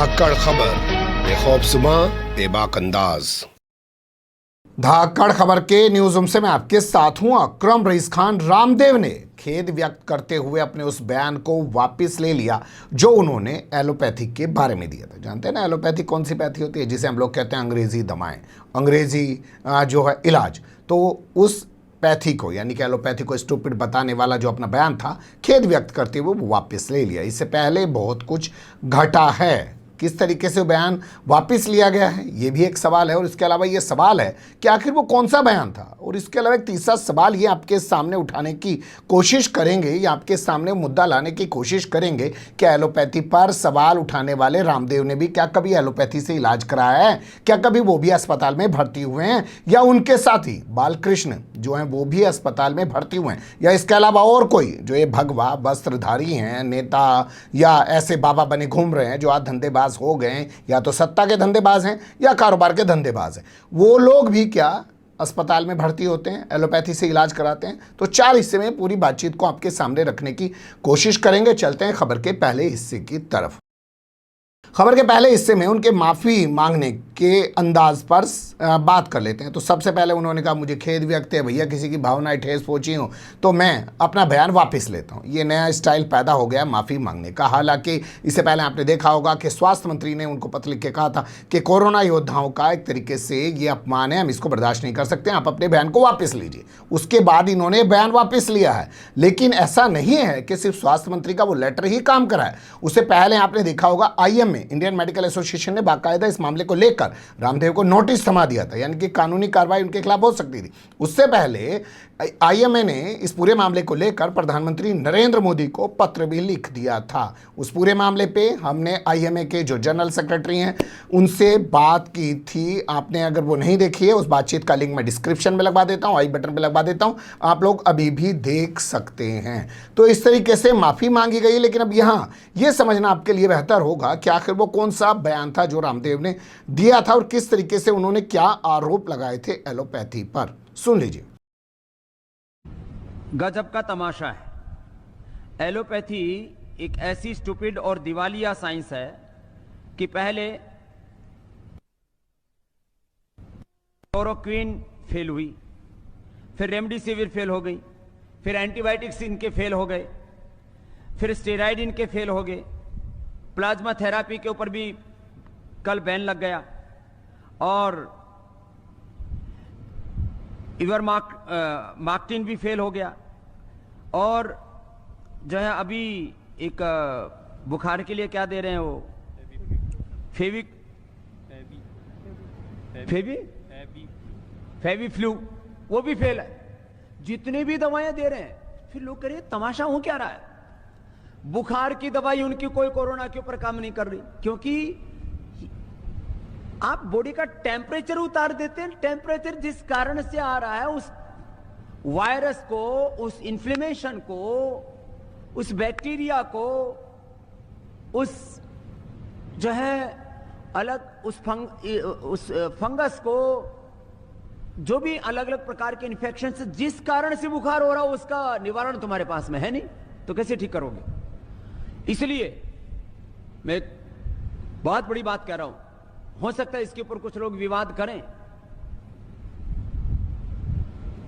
धाकड़ खबर, बेखौफजुमा बेबाक अंदाज। धाकड़ खबर के न्यूज रूम से मैं आपके साथ हूं अकरम रईस खान। रामदेव ने खेद व्यक्त करते हुए अपने उस बयान को वापस ले लिया जो उन्होंने एलोपैथी के बारे में दिया था। जानते हैं ना एलोपैथी कौन सी पैथी होती है, जिसे हम लोग कहते हैं अंग्रेजी दवाएं, अंग्रेजी जो है इलाज। तो उस पैथी को यानी कि एलोपैथी को स्टूपिड बताने वाला जो अपना बयान था, खेद व्यक्त करते हुए वो वापस ले लिया। इससे पहले बहुत कुछ घटा है। किस तरीके से बयान वापस लिया गया है ये भी एक सवाल है, और इसके अलावा ये सवाल है कि आखिर वो कौन सा बयान था। और इसके अलावा एक तीसरा सवाल ये आपके सामने उठाने की कोशिश करेंगे या आपके सामने मुद्दा लाने की कोशिश करेंगे कि एलोपैथी पर सवाल उठाने वाले रामदेव ने भी क्या कभी एलोपैथी से इलाज कराया है, क्या कभी वो भी अस्पताल में भर्ती हुए हैं, या उनके साथी बालकृष्ण जो हैं वो भी अस्पताल में भर्ती हुए हैं, या इसके अलावा और कोई जो ये भगवा वस्त्रधारी हैं नेता या ऐसे बाबा बने घूम रहे हैं जो आज धंधेबाज हो गए हैं, या तो सत्ता के धंधेबाज हैं या कारोबार के धंधेबाज हैं, वो लोग भी क्या अस्पताल में भर्ती होते हैं, एलोपैथी से इलाज कराते हैं। तो 4 हिस्से में पूरी बातचीत को आपके सामने रखने की कोशिश करेंगे। चलते हैं खबर के पहले हिस्से की तरफ। खबर के पहले हिस्से में उनके माफ़ी मांगने के अंदाज पर बात कर लेते हैं। तो सबसे पहले उन्होंने कहा मुझे खेद व्यक्त है भैया, किसी की भावनाएं ठेस पहुंची हो तो मैं अपना बयान वापस लेता हूं। ये नया स्टाइल पैदा हो गया माफ़ी मांगने का। हालांकि इससे पहले आपने देखा होगा कि स्वास्थ्य मंत्री ने उनको पत्र लिख के कहा था कि कोरोना योद्धाओं का एक तरीके से ये अपमान है, हम इसको बर्दाश्त नहीं कर सकते, आप अपने बयान को वापस लीजिए। उसके बाद इन्होंने बयान वापस लिया है। लेकिन ऐसा नहीं है कि सिर्फ स्वास्थ्य मंत्री का वो लेटर ही काम करा है। उससे पहले आपने देखा होगा IMA इंडियन मेडिकल एसोसिएशन ने बाकायदा इस मामले को लेकर रामदेव को नोटिस थमा दिया था, यानी कि कानूनी कार्रवाई उनके खिलाफ हो सकती थी। उससे पहले IMA ने इस पूरे मामले को लेकर प्रधानमंत्री नरेंद्र मोदी को पत्र भी लिख दिया था। उस पूरे मामले पे हमने IMA के जो जनरल सेक्रेटरी हैं उनसे बात की थी। आपने अगर वो नहीं देखी है, उस बातचीत का लिंक मैं डिस्क्रिप्शन में लगवा देता हूँ, आई बटन पे लगवा देता हूँ, आप लोग अभी भी देख सकते हैं। तो इस तरीके से माफ़ी मांगी गई। लेकिन अब यहाँ ये समझना आपके लिए बेहतर होगा कि आखिर वो कौन सा बयान था जो रामदेव ने दिया था और किस तरीके से उन्होंने क्या आरोप लगाए थे एलोपैथी पर। सुन लीजिए। गजब का तमाशा है। एलोपैथी एक ऐसी स्टूपिड और दिवालिया साइंस है कि पहले क्लोरोक्विन फेल हुई, फिर रेमडेसिविर फेल हो गई, फिर एंटीबायोटिक्स इनके फेल हो गए, फिर स्टेरॉइड इनके फेल हो गए, प्लाज्मा थेरापी के ऊपर भी कल बैन लग गया, और इवरमाक्टिन भी फेल हो गया, और जो है अभी एक बुखार के लिए क्या दे रहे हैं वो फेवी फ्लू, वो भी फेल है। जितने भी दवाएं दे रहे हैं, फिर लोग कह रहे हैं तमाशा हो क्या रहा है। बुखार की दवाई उनकी कोई कोरोना के ऊपर काम नहीं कर रही, क्योंकि आप बॉडी का टेम्परेचर उतार देते हैं। टेम्परेचर जिस कारण से आ रहा है, उस वायरस को, उस इन्फ्लेमेशन को, उस बैक्टीरिया को, उस जो है अलग उस फंगस को, जो भी अलग अलग प्रकार के इन्फेक्शन से जिस कारण से बुखार हो रहा हो, उसका निवारण तुम्हारे पास में है नहीं, तो कैसे ठीक करोगे। इसलिए मैं बहुत बड़ी बात कह रहा हूं, हो सकता है इसके ऊपर कुछ लोग विवाद करें।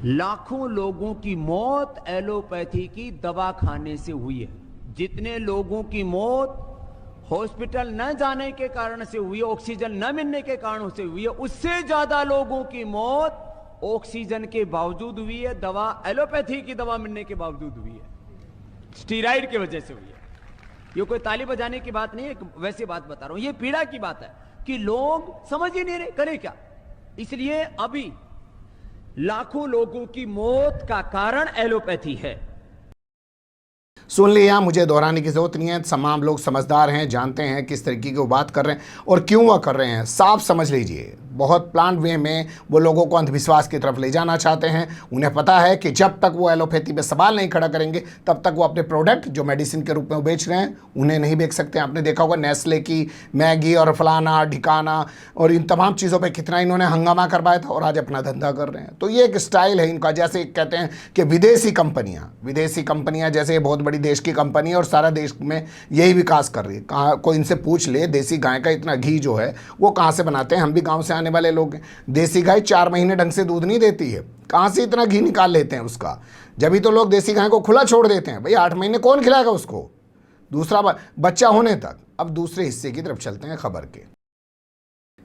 लाखों लोगों की मौत एलोपैथी की दवा खाने से हुई है। जितने लोगों की मौत हॉस्पिटल न जाने के कारण से हुई है, ऑक्सीजन न मिलने के कारण से हुई है, उससे ज्यादा लोगों की मौत ऑक्सीजन के बावजूद हुई है, दवा एलोपैथी की दवा मिलने के बावजूद हुई है, स्टीरॉइड की वजह से हुई है। ये कोई ताली बजाने की बात नहीं है, वैसी बात बता रहा हूं। ये पीड़ा की बात है कि लोग समझ ही नहीं रहे करें क्या। इसलिए अभी लाखों लोगों की मौत का कारण एलोपैथी है। सुन लिया, मुझे दोहराने की जरूरत नहीं है। तमाम लोग समझदार हैं, जानते हैं किस तरीके की वो बात कर रहे हैं और क्यों वह कर रहे हैं। साफ समझ लीजिए, बहुत प्लान वे में वो लोगों को अंधविश्वास की तरफ ले जाना चाहते हैं। उन्हें पता है कि जब तक वो एलोपैथी पे सवाल नहीं खड़ा करेंगे तब तक वो अपने प्रोडक्ट जो मेडिसिन के रूप में वो बेच रहे हैं उन्हें नहीं बेच सकते। आपने देखा होगा नेस्ले की मैगी और फलाना ढिकाना और इन तमाम चीज़ों पर कितना इन्होंने हंगामा करवाया था और आज अपना धंधा कर रहे हैं। तो ये एक स्टाइल है इनका। जैसे कहते हैं कि विदेशी कंपनियां जैसे बहुत बड़ी देश की कंपनी है और सारा देश में यही विकास कर रही है। कहाँ कोई इनसे पूछ ले देसी गाय का इतना घी जो है वो कहाँ से बनाते हैं। हम भी गांव से आने वाले लोग हैं। देसी गाय 4 महीने ढंग से दूध नहीं देती है, कहाँ से इतना घी निकाल लेते हैं उसका। जब भी तो लोग देसी गाय को खुला छोड़ देते हैं। भाई 8 महीने कौन खिलाएगा उसको, दूसरा बच्चा होने तक। अब दूसरे हिस्से की तरफ चलते हैं खबर के।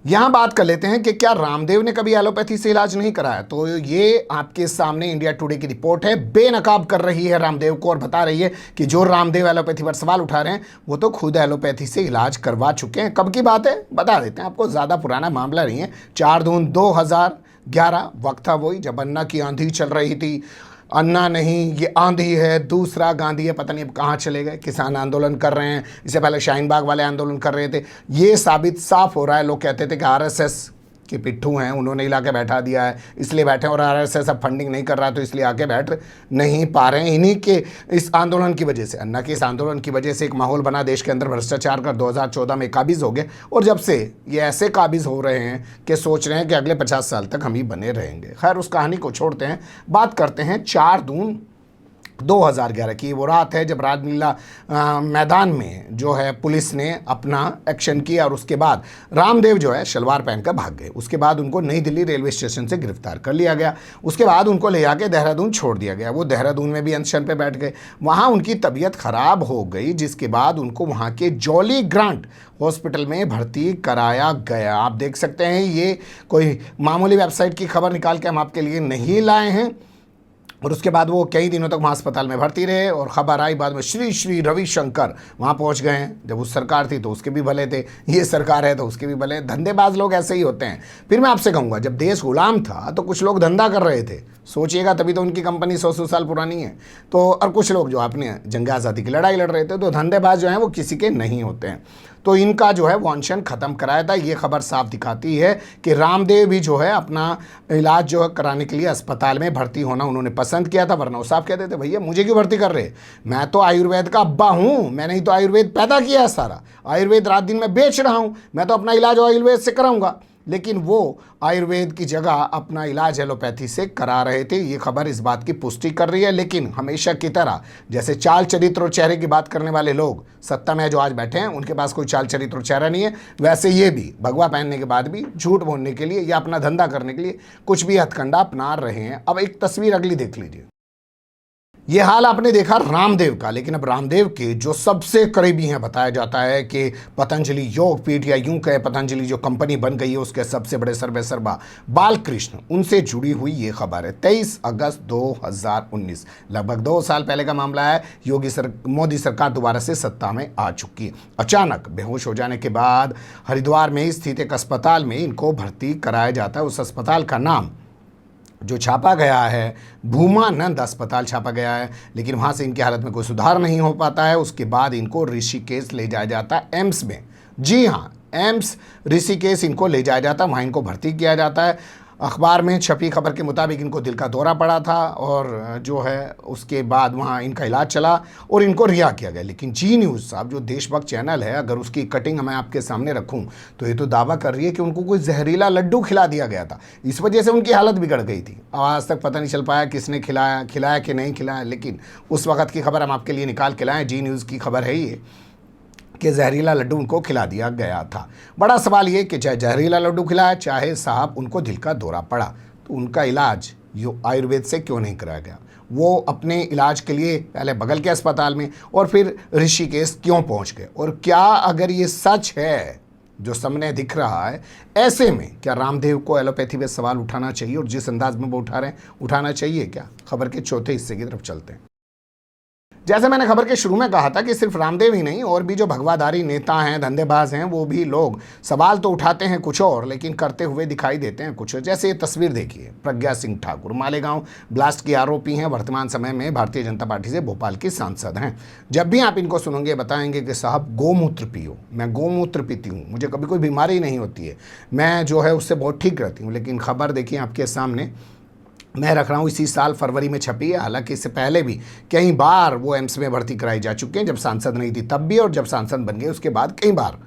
यहां बात कर लेते हैं कि क्या रामदेव ने कभी एलोपैथी से इलाज नहीं कराया। तो ये आपके सामने इंडिया टुडे की रिपोर्ट है, बेनकाब कर रही है रामदेव को और बता रही है कि जो रामदेव एलोपैथी पर सवाल उठा रहे हैं वो तो खुद एलोपैथी से इलाज करवा चुके हैं। कब की बात है बता देते हैं आपको, ज़्यादा पुराना मामला नहीं है। 4 जून 2011 वक्त था वही जब अन्ना की आंधी चल रही थी। अन्ना नहीं ये आंधी है, दूसरा गांधी है, पता नहीं अब कहाँ चले गए। किसान आंदोलन कर रहे हैं, इससे पहले शाहीन बाग वाले आंदोलन कर रहे थे। ये साबित साफ हो रहा है, लोग कहते थे कि आरएसएस के पिट्ठू हैं, उन्होंने इला के बैठा दिया है इसलिए बैठे, और आरएसएस अब फंडिंग नहीं कर रहा तो इसलिए आके बैठ नहीं पा रहे हैं। इन्हीं के इस आंदोलन की वजह से, अन्ना के इस आंदोलन की वजह से एक माहौल बना देश के अंदर भ्रष्टाचार का। 2014 में काबिज हो गए और जब से ये ऐसे काबिज हो रहे हैं कि सोच रहे हैं कि अगले 50 साल तक हम ही बने रहेंगे। खैर उस कहानी को छोड़ते हैं, बात करते हैं 4 जून 2011 की। वो रात है जब रामलीला मैदान में जो है पुलिस ने अपना एक्शन किया और उसके बाद रामदेव जो है शलवार पहनकर भाग गए। उसके बाद उनको नई दिल्ली रेलवे स्टेशन से गिरफ्तार कर लिया गया। उसके बाद उनको ले जाके देहरादून छोड़ दिया गया। वो देहरादून में भी अनशन पे बैठ गए। वहाँ उनकी तबीयत खराब हो गई, जिसके बाद उनको वहाँ के जॉली ग्रांट हॉस्पिटल में भर्ती कराया गया। आप देख सकते हैं ये कोई मामूली वेबसाइट की खबर निकाल के हम आपके लिए नहीं लाए हैं। और उसके बाद वो कई दिनों तक वहाँ अस्पताल में भर्ती रहे और ख़बर आई बाद में श्री श्री रविशंकर वहाँ पहुँच गए हैं। जब उस सरकार थी तो उसके भी भले थे, ये सरकार है तो उसके भी भले। धंधेबाज लोग ऐसे ही होते हैं। फिर मैं आपसे कहूँगा, जब देश गुलाम था तो कुछ लोग धंधा कर रहे थे, सोचिएगा, तभी तो उनकी कंपनी 100 साल पुरानी है। तो और कुछ लोग जो अपने जंग आज़ादी की लड़ाई लड़ रहे थे। तो धंधेबाज जो हैं वो किसी के नहीं होते हैं। तो इनका जो है वो अनशन ख़त्म कराया था। ये खबर साफ दिखाती है कि रामदेव भी जो है अपना इलाज जो है कराने के लिए अस्पताल में भर्ती होना उन्होंने पसंद किया था। वरना वो साफ कहते थे भैया मुझे क्यों भर्ती कर रहे, मैं तो आयुर्वेद का अब्बा हूँ, मैंने ही तो आयुर्वेद पैदा किया है, सारा आयुर्वेद रात दिन में बेच रहा हूँ, मैं तो अपना इलाज आयुर्वेद से कराऊंगा। लेकिन वो आयुर्वेद की जगह अपना इलाज एलोपैथी से करा रहे थे। ये खबर इस बात की पुष्टि कर रही है। लेकिन हमेशा की तरह जैसे चाल चरित्र और चेहरे की बात करने वाले लोग सत्ता में जो आज बैठे हैं उनके पास कोई चाल चरित्र और चेहरा नहीं है, वैसे ये भी भगवा पहनने के बाद भी झूठ बोलने के लिए या अपना धंधा करने के लिए कुछ भी हथकंडा अपना रहे हैं। अब एक तस्वीर अगली देख लीजिए। ये हाल आपने देखा रामदेव का, लेकिन अब रामदेव के जो सबसे करीबी हैं, बताया जाता है कि पतंजलि योगपीठ या यूं कहे पतंजलि जो कंपनी बन गई है उसके सबसे बड़े सर्वेसर्वा बालकृष्ण, उनसे जुड़ी हुई ये खबर है। 23 अगस्त 2019, लगभग 2 साल पहले का मामला है। मोदी सरकार दोबारा से सत्ता में आ चुकी है। अचानक बेहोश हो जाने के बाद हरिद्वार में स्थित एक अस्पताल में इनको भर्ती कराया जाता है। उस अस्पताल का नाम जो छापा गया है भूमानंद अस्पताल छापा गया है, लेकिन वहाँ से इनकी हालत में कोई सुधार नहीं हो पाता है। उसके बाद इनको ऋषिकेश ले जाया जाता है एम्स में। जी हाँ, एम्स ऋषिकेश इनको ले जाया जाता है, वहाँ इनको भर्ती किया जाता है। अखबार में छपी खबर के मुताबिक इनको दिल का दौरा पड़ा था और जो है उसके बाद वहाँ इनका इलाज चला और इनको रिहा किया गया। लेकिन जी न्यूज़ साहब जो देशभक्त चैनल है, अगर उसकी कटिंग मैं आपके सामने रखूं तो ये तो दावा कर रही है कि उनको कोई जहरीला लड्डू खिला दिया गया था, इस वजह से उनकी हालत बिगड़ गई थी। आज तक पता नहीं चल पाया किसने खिलाया कि नहीं खिलाया, लेकिन उस वक्त की खबर हम आपके लिए निकाल के लाएँ। जी न्यूज़ की खबर है ये कि जहरीला लड्डू उनको खिला दिया गया था। बड़ा सवाल ये कि चाहे जहरीला लड्डू खिलाया चाहे साहब उनको दिल का दौरा पड़ा, तो उनका इलाज आयुर्वेद से क्यों नहीं कराया गया। वो अपने इलाज के लिए पहले बगल के अस्पताल में और फिर ऋषिकेश क्यों पहुंच गए। और क्या अगर ये सच है जो सामने दिख रहा है, ऐसे में क्या रामदेव को एलोपैथी पे सवाल उठाना चाहिए, और जिस अंदाज में वो उठा रहे हैं उठाना चाहिए क्या। खबर के चौथे हिस्से की तरफ चलते हैं। जैसे मैंने खबर के शुरू में कहा था कि सिर्फ रामदेव ही नहीं और भी जो भगवाधारी नेता हैं, धंधेबाज हैं, वो भी लोग सवाल तो उठाते हैं कुछ और लेकिन करते हुए दिखाई देते हैं कुछ और। जैसे ये तस्वीर देखिए, प्रज्ञा सिंह ठाकुर मालेगांव ब्लास्ट की आरोपी हैं, वर्तमान समय में भारतीय जनता पार्टी से भोपाल की सांसद हैं। जब भी आप इनको सुनेंगे बताएंगे कि साहब गोमूत्र पियो, मैं गोमूत्र पीती हूँ, मुझे कभी कोई बीमारी नहीं होती है, मैं जो है उससे बहुत ठीक रहती हूँ। लेकिन खबर देखिए आपके सामने, मैं रख रहा हूँ इसी साल फरवरी में छपी है। हालांकि इससे पहले भी कई बार वो एम्स में भर्ती कराई जा चुकी हैं, जब सांसद नहीं थी तब भी और जब सांसद बन गए उसके बाद कई बार।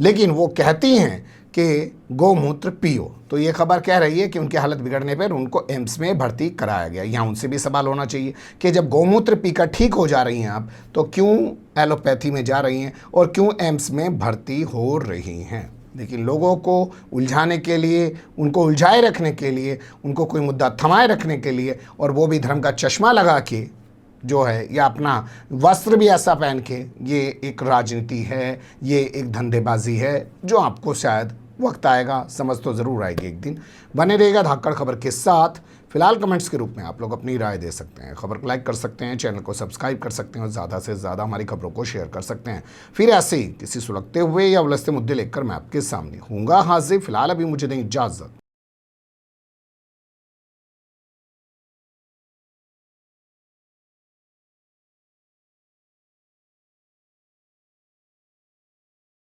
लेकिन वो कहती हैं कि गोमूत्र पियो, तो ये खबर कह रही है कि उनकी हालत बिगड़ने पर उनको एम्स में भर्ती कराया गया। यहाँ उनसे भी सवाल होना चाहिए कि जब गोमूत्र पीकर ठीक हो जा रही हैं आप, तो क्यों एलोपैथी में जा रही हैं और क्यों एम्स में भर्ती हो रही हैं। लेकिन लोगों को उलझाने के लिए, उनको उलझाए रखने के लिए, उनको कोई मुद्दा थमाए रखने के लिए, और वो भी धर्म का चश्मा लगा के जो है, या अपना वस्त्र भी ऐसा पहन के, ये एक राजनीति है, ये एक धंधेबाजी है, जो आपको शायद वक्त आएगा समझ तो ज़रूर आएगी एक दिन। बने रहेगा धाकड़ खबर के साथ। फिलहाल कमेंट्स के रूप में आप लोग अपनी राय दे सकते हैं, खबर को लाइक कर सकते हैं, चैनल को सब्सक्राइब कर सकते हैं और ज़्यादा से ज़्यादा हमारी खबरों को शेयर कर सकते हैं। फिर ऐसे ही किसी सुलगते हुए या उलझते मुद्दे लेकर मैं आपके सामने हूँगा हाजिर। फिलहाल अभी मुझे दें इजाज़त।